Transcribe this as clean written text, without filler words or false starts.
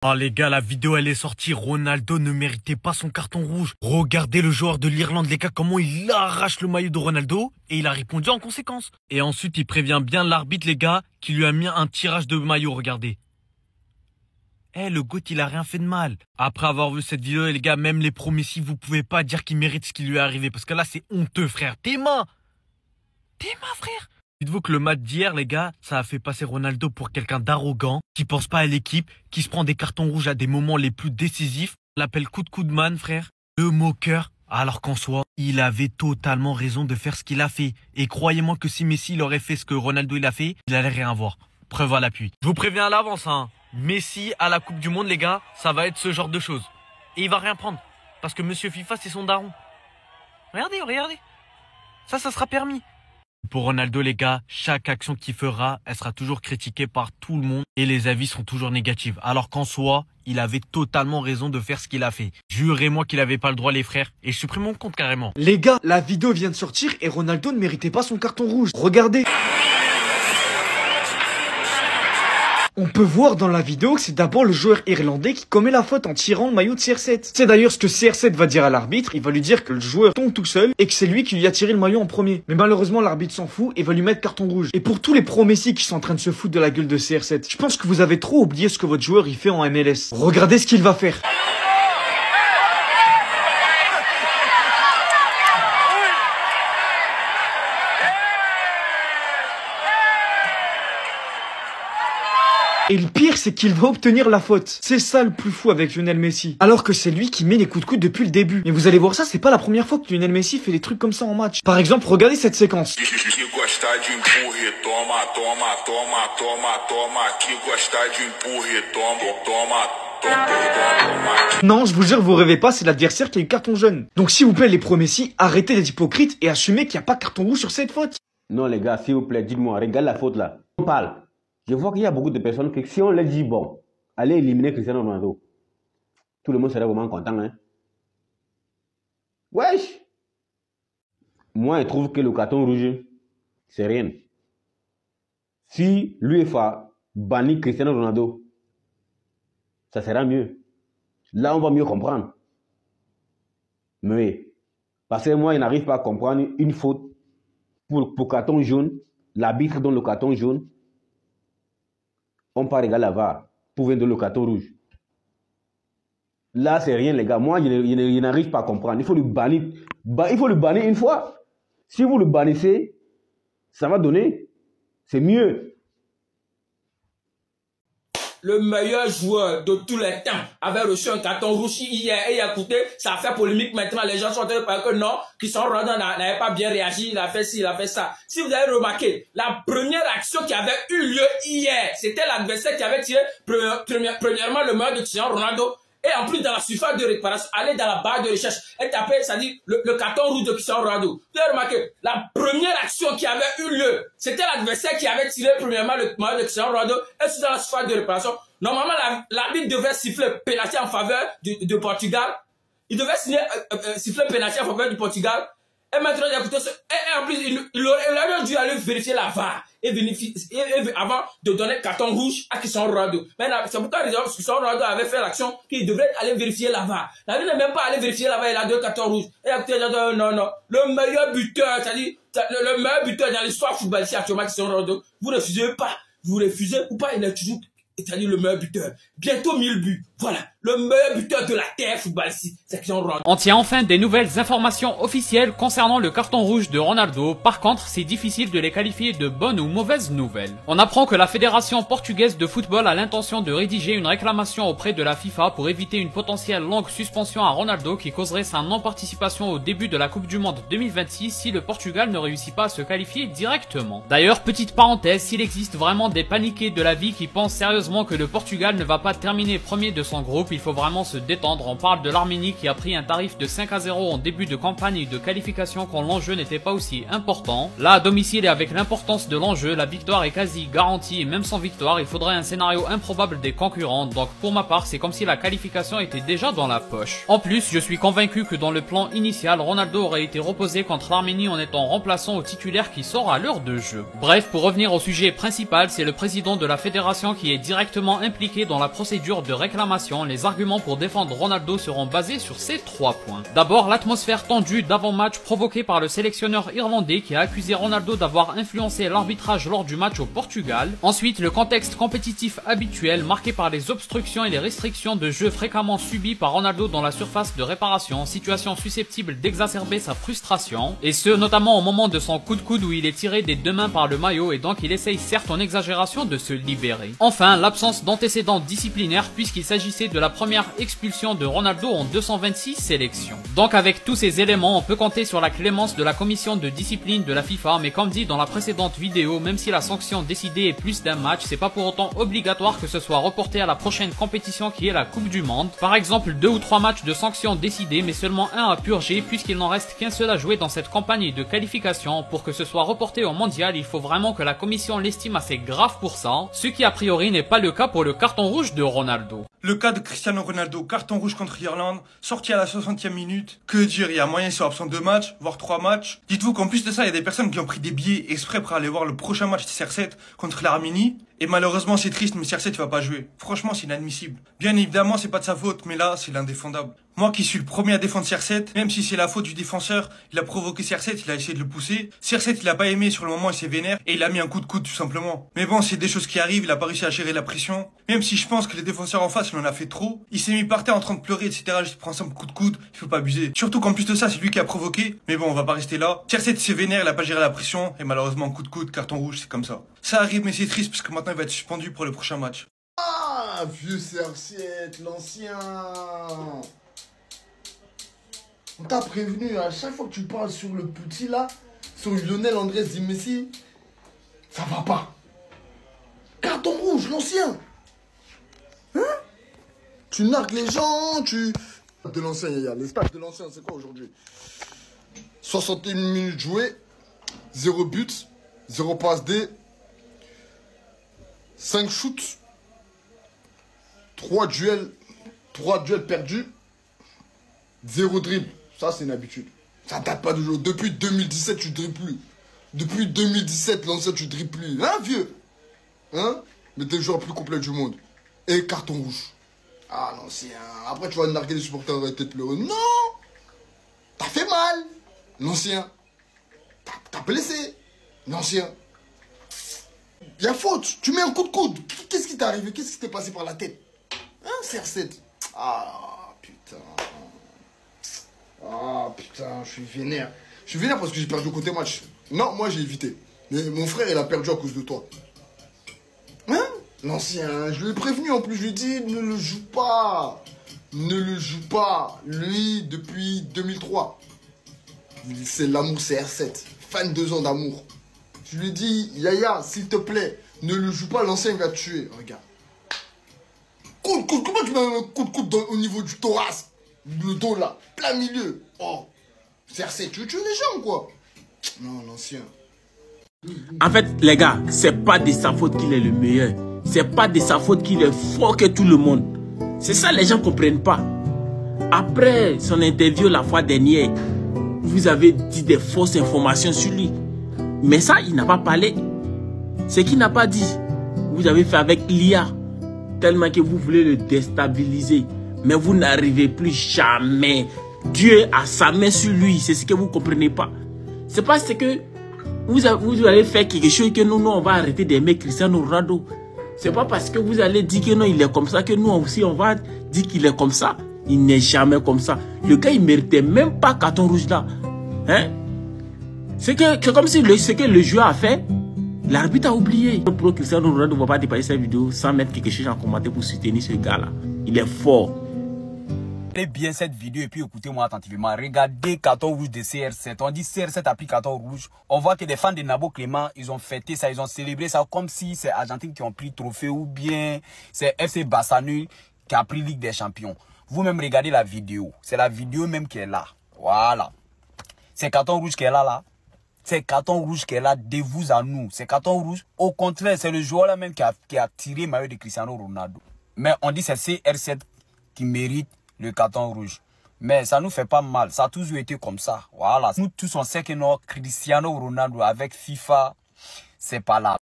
Ah les gars, la vidéo elle est sortie, Ronaldo ne méritait pas son carton rouge. Regardez le joueur de l'Irlande, les gars, comment il arrache le maillot de Ronaldo et il a répondu en conséquence. Et ensuite il prévient bien l'arbitre, les gars, qui lui a mis un tirage de maillot, regardez. Le GOAT il a rien fait de mal. Après avoir vu cette vidéo, les gars, même les pros Messi, vous pouvez pas dire qu'il mérite ce qui lui est arrivé. Parce que là c'est honteux frère, tes mains frère. Dites-vous que le match d'hier, les gars, ça a fait passer Ronaldo pour quelqu'un d'arrogant, qui pense pas à l'équipe, qui se prend des cartons rouges à des moments les plus décisifs. On l'appelle coup de man, frère. Le moqueur. Alors qu'en soi, il avait totalement raison de faire ce qu'il a fait. Et croyez-moi que si Messi il aurait fait ce que Ronaldo il a fait, il allait rien voir. Preuve à l'appui. Je vous préviens à l'avance, hein. Messi à la Coupe du Monde, les gars, ça va être ce genre de choses. Et il va rien prendre. Parce que Monsieur FIFA, c'est son daron. Regardez, regardez. Ça sera permis. Pour Ronaldo, les gars, chaque action qu'il fera, elle sera toujours critiquée par tout le monde et les avis sont toujours négatifs. Alors qu'en soi, il avait totalement raison de faire ce qu'il a fait. Jurez-moi qu'il avait pas le droit, les frères, et je supprime mon compte carrément. Les gars, la vidéo vient de sortir et Ronaldo ne méritait pas son carton rouge. Regardez. On peut voir dans la vidéo que c'est d'abord le joueur irlandais qui commet la faute en tirant le maillot de CR7. C'est d'ailleurs ce que CR7 va dire à l'arbitre, il va lui dire que le joueur tombe tout seul et que c'est lui qui lui a tiré le maillot en premier. Mais malheureusement l'arbitre s'en fout et va lui mettre carton rouge. Et pour tous les pros Messi qui sont en train de se foutre de la gueule de CR7, je pense que vous avez trop oublié ce que votre joueur il fait en MLS. Regardez ce qu'il va faire. Et le pire, c'est qu'il va obtenir la faute. C'est ça le plus fou avec Lionel Messi. Alors que c'est lui qui met les coups de coude depuis le début. Mais vous allez voir ça, c'est pas la première fois que Lionel Messi fait des trucs comme ça en match. Par exemple, regardez cette séquence. Non, je vous jure, vous rêvez pas, c'est l'adversaire qui a eu carton jaune. Donc s'il vous plaît, les pros Messi, arrêtez d'être hypocrites et assumez qu'il n'y a pas carton rouge sur cette faute. Non les gars, s'il vous plaît, dites-moi, regarde la faute là. On parle. Je vois qu'il y a beaucoup de personnes qui, si on leur dit, bon, allez éliminer Cristiano Ronaldo, tout le monde serait vraiment content, hein. Wesh! Moi, je trouve que le carton rouge, c'est rien. Si l'UEFA bannit Cristiano Ronaldo, ça sera mieux. Là, on va mieux comprendre. Mais, parce que moi, je n'arrive pas à comprendre une faute pour carton jaune, l'arbitre donne le carton jaune, on part regarder la VAR pour vendre le carton rouge. Là, c'est rien, les gars. Moi, je n'arrive pas à comprendre. Il faut le bannir. Il faut le bannir une fois. Si vous le bannissez, ça va donner. C'est mieux. Le meilleur joueur de tous les temps avait reçu un carton rouge hier et écoutez, ça a fait polémique maintenant. Les gens sont en train de parler que non, Cristiano Ronaldo n'avait pas bien réagi, il a fait ci, il a fait ça. Si vous avez remarqué, la première action qui avait eu lieu hier, c'était l'adversaire qui avait tiré premièrement le maillot de Cristiano Ronaldo. Et en plus, dans la surface de réparation, aller dans la barre de recherche et taper, c'est-à-dire le carton rouge de Cristiano Ronaldo. Vous avez remarqué, la première action qui avait eu lieu, c'était l'adversaire qui avait tiré premièrement le maillot de Cristiano Ronaldo et c'est dans la surface de réparation. Normalement, l'arbitre devait siffler pénalty en faveur de Portugal. Il devait siffler pénalty en faveur du Portugal. Et maintenant, écoutez, et en plus, il aurait dû aller vérifier la VAR et avant de donner carton rouge à Cristiano Ronaldo. Maintenant, c'est pourquoi Cristiano Ronaldo avait fait l'action qu'il devrait aller vérifier la VAR. L'arbitre n'est même pas allé vérifier la VAR, il a donné carton rouge. Et écoutez, non. Le meilleur buteur, c'est-à-dire, le meilleur buteur dans l'histoire footballistique actuellement, Cristiano Ronaldo, vous refusez pas. Vous refusez ou pas, il est toujours, c'est-à-dire le meilleur buteur. Bientôt 1000 buts. Voilà. Le meilleur buteur de la terre footballistique, c'est Cristiano Ronaldo. On tient enfin des nouvelles informations officielles concernant le carton rouge de Ronaldo. Par contre, c'est difficile de les qualifier de bonnes ou mauvaises nouvelles. On apprend que la Fédération portugaise de football a l'intention de rédiger une réclamation auprès de la FIFA pour éviter une potentielle longue suspension à Ronaldo qui causerait sa non-participation au début de la Coupe du Monde 2026 si le Portugal ne réussit pas à se qualifier directement. D'ailleurs, petite parenthèse, s'il existe vraiment des paniqués de la vie qui pensent sérieusement que le Portugal ne va pas terminer premier de son groupe, il faut vraiment se détendre. On parle de l'Arménie qui a pris un tarif de 5-0 en début de campagne de qualification quand l'enjeu n'était pas aussi important. Là, à domicile et avec l'importance de l'enjeu, la victoire est quasi garantie et même sans victoire, il faudrait un scénario improbable des concurrents. Donc pour ma part, c'est comme si la qualification était déjà dans la poche. En plus, je suis convaincu que dans le plan initial, Ronaldo aurait été reposé contre l'Arménie en étant remplaçant au titulaire qui sort à l'heure de jeu. Bref, pour revenir au sujet principal, c'est le président de la fédération qui est directement impliqué dans la procédure de réclamation, les arguments pour défendre Ronaldo seront basés sur ces 3 points. D'abord, l'atmosphère tendue d'avant-match provoquée par le sélectionneur irlandais qui a accusé Ronaldo d'avoir influencé l'arbitrage lors du match au Portugal. Ensuite, le contexte compétitif habituel marqué par les obstructions et les restrictions de jeu fréquemment subies par Ronaldo dans la surface de réparation, situation susceptible d'exacerber sa frustration, et ce notamment au moment de son coup de coude où il est tiré des 2 mains par le maillot et donc il essaye certes en exagération de se libérer. Enfin, l'absence d'antécédents disciplinaires puisqu'il s'agissait de la première expulsion de Ronaldo en 226 sélections. Donc avec tous ces éléments, on peut compter sur la clémence de la commission de discipline de la FIFA, mais comme dit dans la précédente vidéo, même si la sanction décidée est plus d'un match, c'est pas pour autant obligatoire que ce soit reporté à la prochaine compétition qui est la Coupe du Monde. Par exemple, 2 ou 3 matchs de sanctions décidés, mais seulement un à purger puisqu'il n'en reste qu'un seul à jouer dans cette campagne de qualification. Pour que ce soit reporté au mondial, il faut vraiment que la commission l'estime assez grave pour ça, ce qui a priori n'est pas le cas pour le carton rouge de Ronaldo. Le cas de Cristiano Ronaldo, carton rouge contre l'Irlande, sorti à la 60e minute. Que dire, il y a moyen qu'ils soient absents 2 matchs, voire 3 matchs. Dites-vous qu'en plus de ça, il y a des personnes qui ont pris des billets exprès pour aller voir le prochain match de CR7 contre l'Arménie. Et malheureusement, c'est triste, mais CR7 va pas jouer. Franchement, c'est inadmissible. Bien évidemment, c'est pas de sa faute, mais là, c'est l'indéfendable. Moi qui suis le premier à défendre CR7, même si c'est la faute du défenseur, il a provoqué CR7, il a essayé de le pousser. CR7, il a pas aimé sur le moment, il s'est vénère et il a mis un coup de coude tout simplement. Mais bon, c'est des choses qui arrivent, il a pas réussi à gérer la pression. Même si je pense que les défenseurs en face, il en a fait trop. Il s'est mis par terre en train de pleurer, etc. Je prends ça un coup de coude, il faut pas abuser. Surtout qu'en plus de ça, c'est lui qui a provoqué. Mais bon, on va pas rester là. CR7 s'est vénère, il a pas géré la pression et malheureusement, coup de coude, carton rouge, c'est comme ça. Ça arrive, mais c'est triste parce que maintenant il va être suspendu pour le prochain match. Ah, vieux CR7, l'ancien. On t'a prévenu, à chaque fois que tu parles sur le petit là, sur Lionel Andrés Di Messi, ça va pas. Carton rouge, l'ancien. Hein? Tu nargues les gens, tu... De l'ancien, Yaya, les stats de l'ancien, c'est quoi aujourd'hui? 61 minutes jouées, 0 but, 0 passe D, 5 shoots, 3 duels perdus, 0 dribble. Ça, c'est une habitude. Ça date pas de jour. Depuis 2017, tu dribbles plus. Depuis 2017, l'ancien, tu dribbles plus. Hein, vieux? Hein? Mais t'es le joueur le plus complet du monde. Et carton rouge. Ah, l'ancien. Après, tu vas narguer les supporters, arrêter de pleurer. Non! T'as fait mal. L'ancien. T'as blessé. L'ancien. Il y a faute. Tu mets un coup de coude. Qu'est-ce qui t'est arrivé? Qu'est-ce qui t'est passé par la tête? Hein, CR7? Ah, putain. Ah, putain, je suis vénère. Je suis vénère parce que j'ai perdu au côté match. Non, moi, j'ai évité. Mais mon frère, il a perdu à cause de toi. Hein? L'ancien, je lui ai prévenu en plus. Je lui ai dit, ne le joue pas. Ne le joue pas. Lui, depuis 2003. C'est l'amour CR7. Fan 2 ans d'amour. Je lui ai dit, Yaya, s'il te plaît, ne le joue pas, l'ancien va te tuer. Regarde. Comment tu mets un coup de coude au niveau du thorax? Le dos là, plein milieu. Oh, CR7, tu veux tuer les gens quoi? Non, l'ancien. En fait, les gars, c'est pas de sa faute qu'il est le meilleur. C'est pas de sa faute qu'il est fort que tout le monde. C'est ça, les gens comprennent pas. Après son interview la fois dernière, vous avez dit des fausses informations sur lui. Mais ça, il n'a pas parlé. Ce qu'il n'a pas dit, vous avez fait avec l'IA. Tellement que vous voulez le déstabiliser. Mais vous n'arrivez plus jamais. Dieu a sa main sur lui. C'est ce que vous ne comprenez pas. C'est parce que vous allez faire quelque chose que nous, on va arrêter d'aimer Cristiano Ronaldo. C'est pas parce que vous allez dire que non, il est comme ça que nous aussi, on va dire qu'il est comme ça. Il n'est jamais comme ça. Le gars, il ne méritait même pas carton rouge là. Hein? C'est comme si ce que le joueur a fait, l'arbitre a oublié. Pour Cristiano Ronaldo ne va pas dépasser cette vidéo sans mettre quelque chose en commentaire pour soutenir ce gars là. Il est fort. Regardez bien cette vidéo et puis écoutez-moi attentivement. Regardez carton rouge de CR7. On dit CR7 a pris carton rouge. On voit que des fans de Nabo Clément, ils ont fêté ça, ils ont célébré ça comme si c'est Argentine qui ont pris le trophée ou bien c'est FC Barcelone qui a pris Ligue des Champions. Vous-même regardez la vidéo. C'est la vidéo même qui est là. Voilà. C'est carton rouge qui est là. C'est carton rouge qui est là de vous à nous. C'est carton rouge. Au contraire, c'est le joueur là même qui a tiré le maillot de Cristiano Ronaldo. Mais on dit c'est CR7 qui mérite le carton rouge. Mais ça nous fait pas mal. Ça a toujours été comme ça. Voilà. Nous tous on sait que notre Cristiano Ronaldo avec FIFA, c'est pas là.